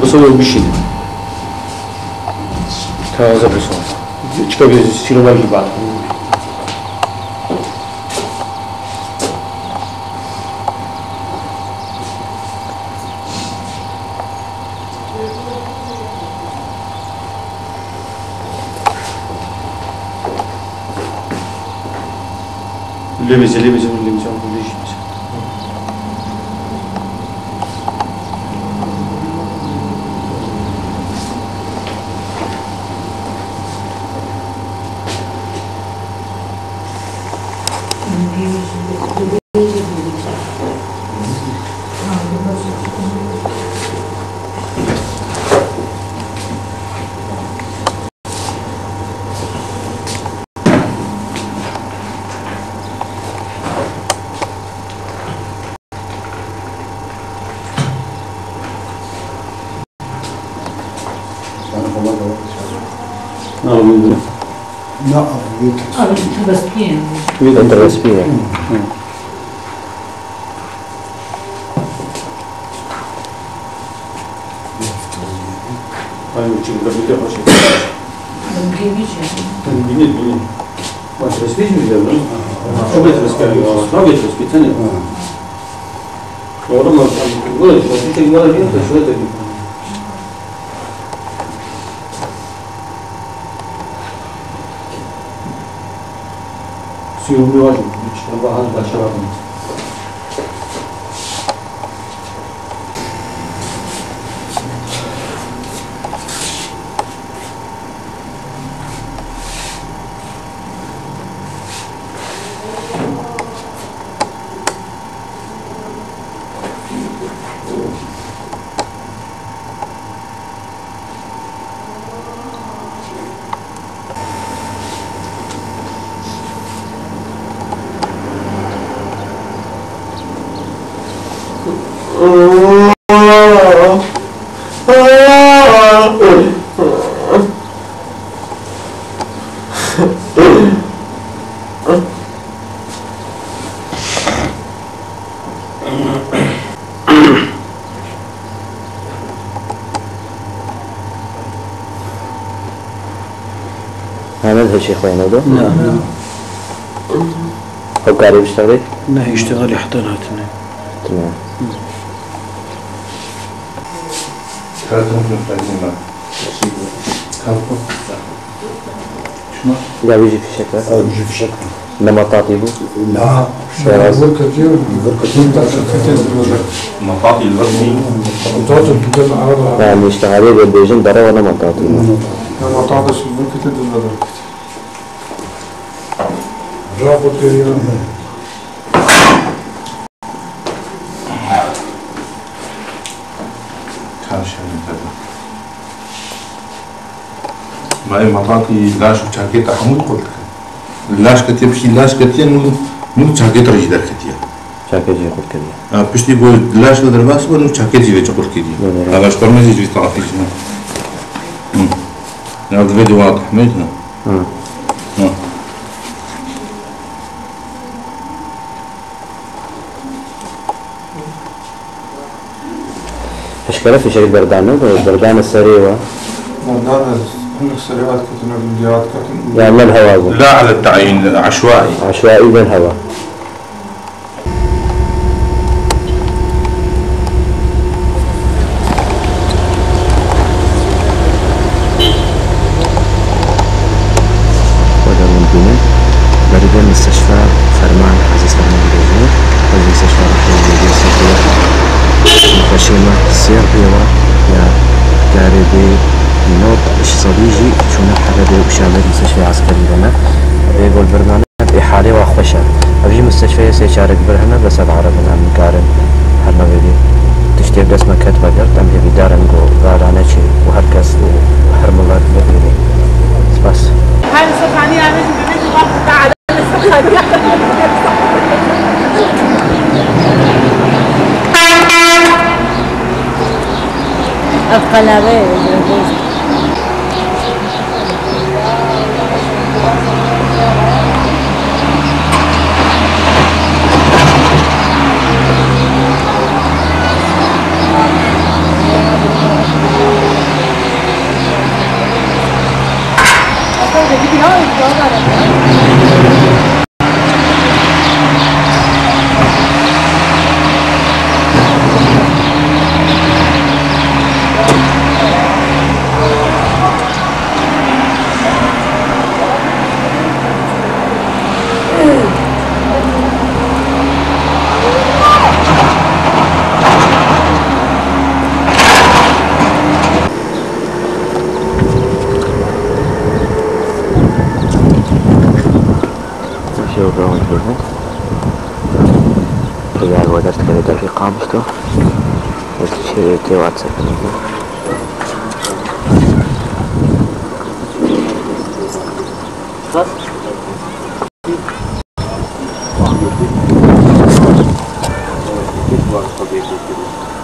بصور بشين تازه بصور çıkabiliriz sinema gibi bak. Lemeze. لا انت رسميا ايوه كده بده خوش بنجيبش ما ترسبيش مجرد شو بترسبي ما بترسبي ثاني والله ما ولا شو في شيء ولا في شو تجيب سيومي واجب نشرب هذا شراب عملها شيخ وين هذا؟ نعم. هو قاعد يشتغل؟ لا يشتغل يحضرها تمام. لا بيجي في شكل؟ بيجي في شكل. نمطات يبو؟ لا. بركة كتير مطاطي الرسمي مطاطي كتير عرضها يعني يشتغل بالبيجن برا ولا مطاطي؟ مطاطي البركة كتير جابوا كتير ما هي مطاطي لاش وشاكيت حمود قلت لاش كتير بشي لاش كتير نو شاكيت رجي در كتير شاكيت جي قلت كذي بشتي بقول لاش در باس ونو شاكيت جي قلت كذي لاش كرمزي جي تعرفي هذا الفيديو واضح ميتنا إشكاله في شركة بردان بردان السريوة مردان عندك سريعات كتنا بالجهات كتن يعني ما الهواء لا على التعيين عشوائي. عشوائي بالهواء. بريد مستشفى فرمان عزيز فرمان بيجي المستشفى الحكومي سفير مخشمة سير بيوا يا داربي نوب إيش صديجي شو نحرد وشامل مستشفى عسكري لنا بيقول برنامج إحالة وأخوشة أبي مستشفى سيشارك برهنا بس العربنا مقارن هرنا بيدي تشتيب دسمة كتبة قرد أم يبي دارن جو غارانة شي وهركس وهرملات بيدي بس هاي مصطفى أنا بيجي قاعد القنابل شوفوا فيها رجال ودرت كذا في قامشته والشيء واتساب Thank you.